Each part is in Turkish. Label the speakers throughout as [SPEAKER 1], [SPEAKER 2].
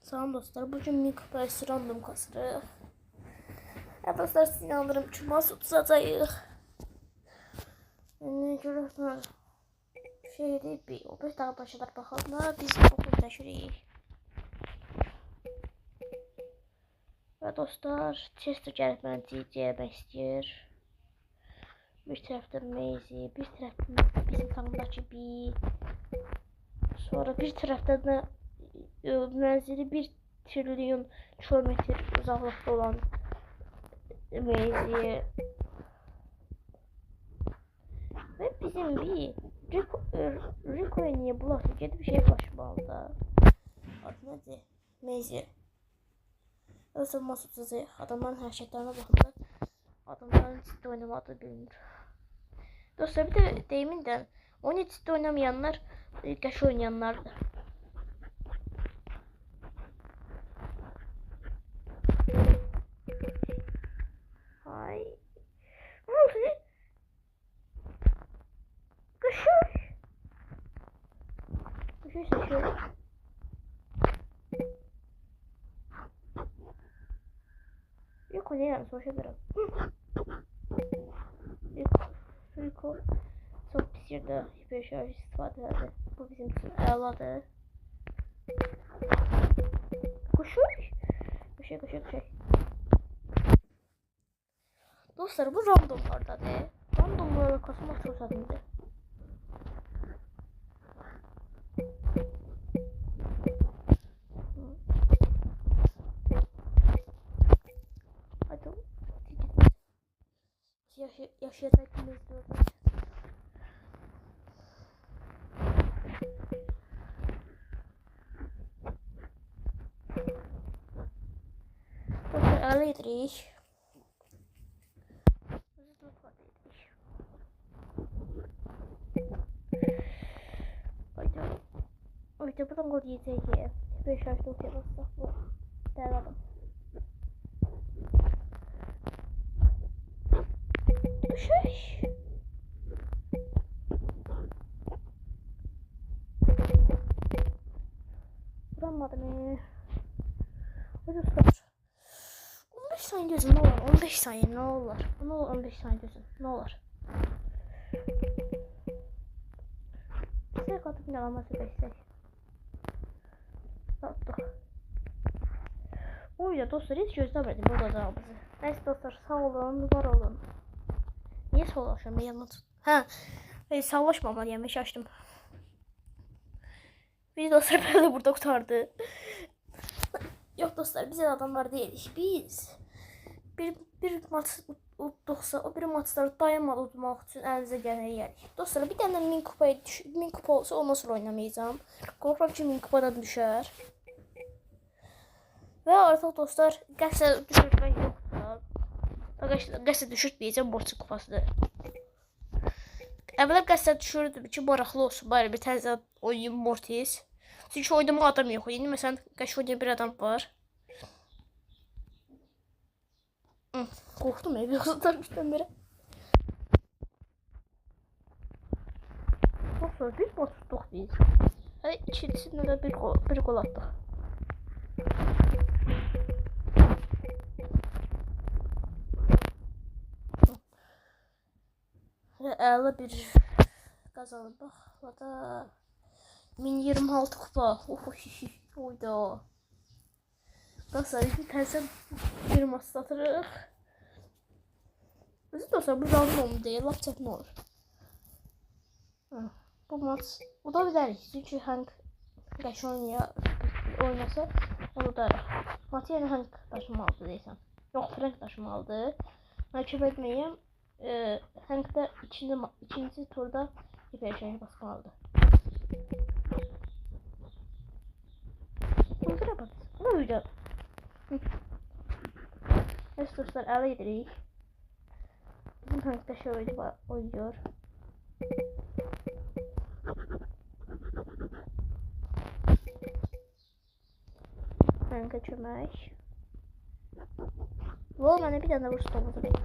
[SPEAKER 1] Salam dostlar, bugün Minecraft random kasırıq. Evet dostlar, sizi inandırım ki mas tutacağıq. Görürsən şeydir, bir o bir daha başlar baxalım. Biz okul təşririk. Və dostlar, Chester gəlib mənə deyəcək istəyir. Bir tərəfdən Maisie, bir tərəfdən bizim tanımdakı bir. Sonra bir tərəfdən də mənzili 1 trilyon kilometr uzaqlıqda olan Maisie. Və bizim bir Rico'ya niyə bulaşır? Gedib şey başlamalıdır. Adı nədir? Maisie. Özür masasızı adamların hərəkətlərinə baxımda adamların ciddi oynamadığı bilinir. Dostlar, bir də deyimin də onu ciddi oynamayanlar qəş oynayanlardır. Ay. Ne oldu? Kaşır. Kaşır seçiyorum. Yok o ne yani sonuç ederim. Rico çok pis yerde hiper şarj istifade eder. Bu bizim için ağladı. Koşuyor. Koşuyor. Dostlar, bu randomlarda ne? Randomlara kasmak çok sadece. Hadi. Yaşayacağımız diyoruz. Dostlar, alıyorduk. Oyda buradan gol yiyeceğiz. 5 yaşta okuyamazsak bu değerli adam. Düşüş. Vuramadım. Hadi dostlar. 15 saniye gözüm ne olur? 15 saniye ne olur? Ne olur 15 saniye gözüm ne olur? Size katıp ne alması bekleyecek. Attık. O yüzden dostlar hiç gözlemedim bu kazanımızı. Neyse dostlar, sağ olun, var olun. Niye savaşıyorum? Ben yanına tut. Ha, savaşmamalıyım, şaştım. Biz dostlar böyle burada kurtardı. Yok dostlar, biz adamlar değiliz. Biz bir maç utduqsa, o bir maçları dayanmadı udmaq üçün əlinizə gələni yerik. Dostlar, bir dənə 1000 kupa olsa ondan sonra oynamayacağım. Qorxuram ki 1000 kupadan düşər. Və artıq dostlar, qəsə düşürtmək yoxdur. Qəsə düşürtməyəcəm, borçlu kupasıdır. Əvvələ qəsə düşürdüm ki, maraqlı olsun, bari bir təzə oynayım Mortis. Çünki oynama adam yox. İndi məsələn, qəş oynayan bir adam var. Qorxdum evi yoxsadarmışdan beri. Dostlar, bir maç tutduq biz. Hələ ikincisində də bir gol atdıq. Və əla bir qazanıb. Bax, da 1026 kupa. Oyda. Dostlar, bir təzə bir maç satırıq. Özü dostlar, bu random deyil, lap çətin olur. Bu maç uda bilərik. Çünki Hank qəş oynasa udarıq. Maçı yəni Hank daşımalıdır deyəsən. Yox, Frank daşımalıdır. Mən köp etməyəm. Hank da ikinci turda hiper şəhər basmalıdır. Uydur yapalım. Bunu uydur. Neyse dostlar, ələ edirik. Bizim Hank'da şöyle oynuyor. Hank'a çömek. Bu bana bir tane vursun olmadı benim.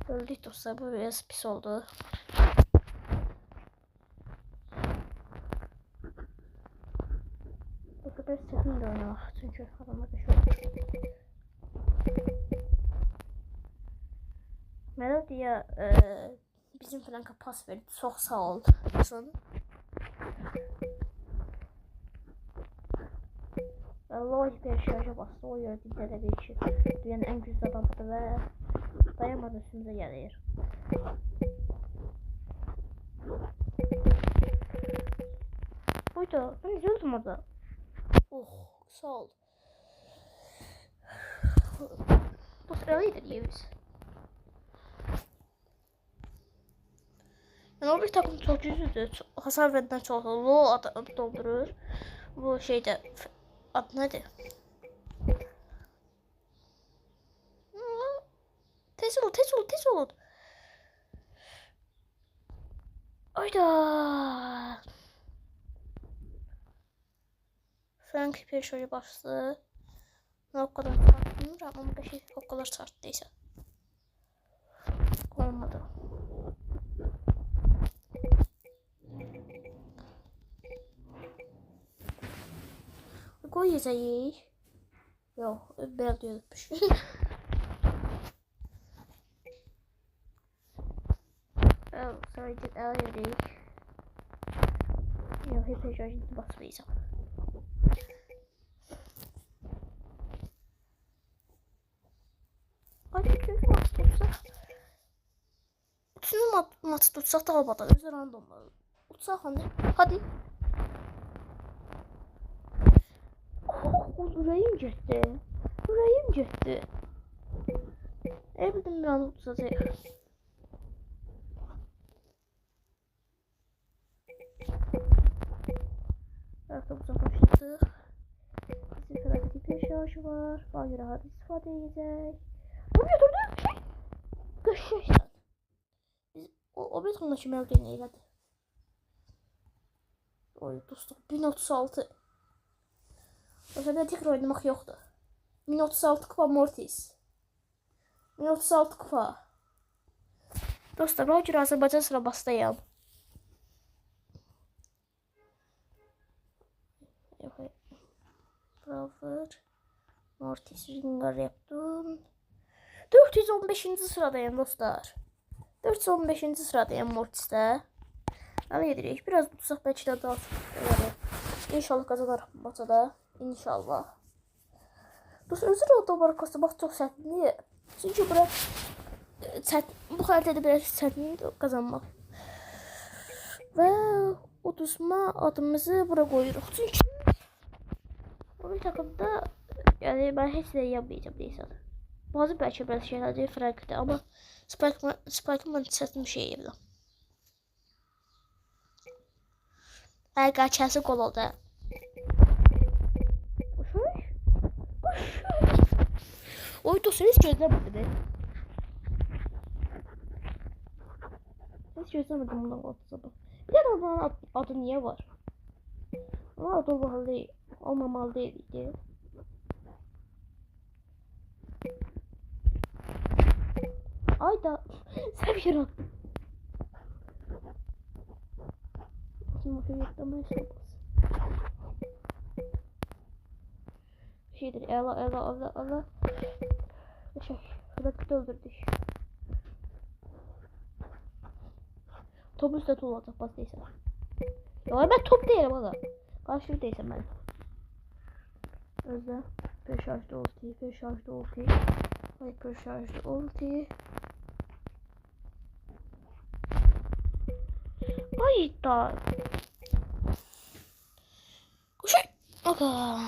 [SPEAKER 1] Öldük dostlar, bu biraz pis oldu. oynamak. Çünkü adamlar da şöyle. Melodiya bizim Franka pas verdi. Çok sağ ol. Logic bir şarja bastı. O yerde dinlediği için dünyanın en güçlü adamıdır ve dayanmadan üstümüze gelir. Buydu. Ben üzüldüm orada. Oh, sağ ol. Bu sıralıydı diyoruz. Yani o bir takım çok yüzüdür. Hasar verilen çok low doldurur. Bu şeyde adı nedir? Tez ol. Ayda. Frank bir şöyle bastı. Ne o kadar tartmıyorum ama bir şey o kadar tarttıysa. Olmadı. Gol yiyeceğiz. Yok, ben diyordukmuş. Sonra gidip el yedik. Yok, hep heyecanlı basmayacağım. Hadi çünkü maç tutsak. Bütün maç tutsak da olmadan özür randomlar. Tutsak hadi. Yüreğim gitti. Bildim bir an tutacak. Artık uzaklaştık. Bizim felaket bir şarjı var. Bana rahat istifade edecek. Bu bir durdu şey. Göçüşten. Biz o bir tonla şimal deneyelim hadi. Oy dostum 1036. O zaman tekrar oynamak yoktu. 1036 kupa Mortis. 1036 kupa. Dostlar o gün Azerbaycan sıra bastayım. Bravo. Mortis Ringar yaptım. 415. sıradayım dostlar. 415. sıradayım Mortis'te. Hadi yedirek. Biraz tutsak belki de daha İnşallah kazanır maçada. İnşallah. Dostlar özür dilerim barkası bak çok sert. Niye? Çünkü bura sert. Bu haritada biraz sert kazanmak. Ve uduzma adımızı bura koyuyoruz. Çünkü o takımda yani ben hiç de yapmayacağım neyse. Bazı belki biraz şeyler değil farklı ama Spike'ın sesli bir şey yapıyorum. Eğer kaçarsa gol oldu. Oy dostlar hiç gözlemedim. Hiç gözlemedim bundan WhatsApp'ı. Bir de adamın adı niye var? Ama adı olmalı değil. Olmamalı değildi. Ayda seviyorum. Şimdi reklamı yapalım. Şeydir ela. Şey, rakıt öldürdük. Top üstte tuğla olacak bastıysa. Ya ben top değilim aga. Karşı değilsem ben. Özde. Bir şarjda ulti. Hyper şarjda ulti. Hayda. Koşay. Aga.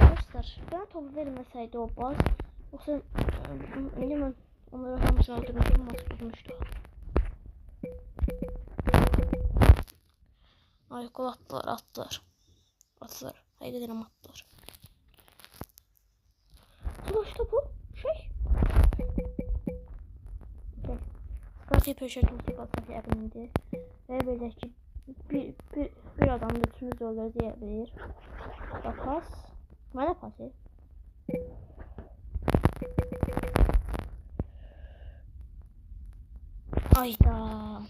[SPEAKER 1] Arkadaşlar ben topu vermeseydi o baz. Yoksa hemen onları hamsını öldürmüştüm. Maç bulmuştu. Ay gol attılar. Haydi dedim attılar. Sonuçta bu şey. Belki peşet ulti basmak yakındı. Ve belki bir adam bütünüz olur diyebilir. Pas. Bana pası. Ayda.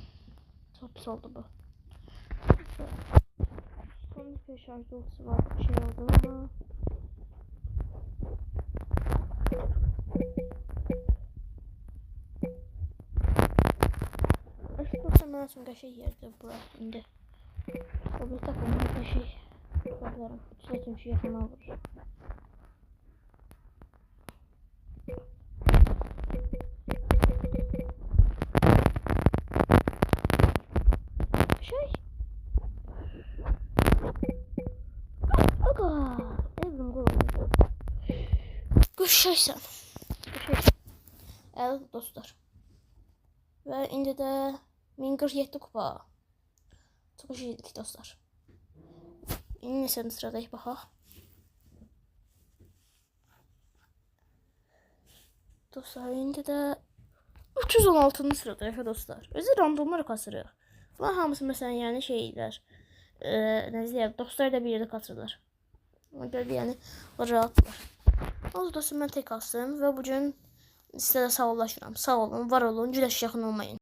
[SPEAKER 1] Çok pis oldu bu. bir şarj ultusu var. Bir şey oldu ama. Aslında ben şimdi şey yerde bura indi. O bir takım bir şey. Bakıyorum. Sürekli şey yakına vurur. Şey. Aga. Evrim gol. Görüşürsen. Evet dostlar. Ve indi de 1047 kupa. Çok iyiydik dostlar. İndi neçənci sıradayıq baxaq. Dostlar indi də 316-cı sıradayıq dostlar. Özü randomlar kasırıq. Bunlar hamısı məsələn yəni şeylər. Nə deyirəm, dostlar da bir yerdə kasırlar. Ona görə yəni rahatlar. O dostum mən tek kastım və bu gün sizə də sağollaşıram. Sağ olun, var olun, güləş yaxın olmayın.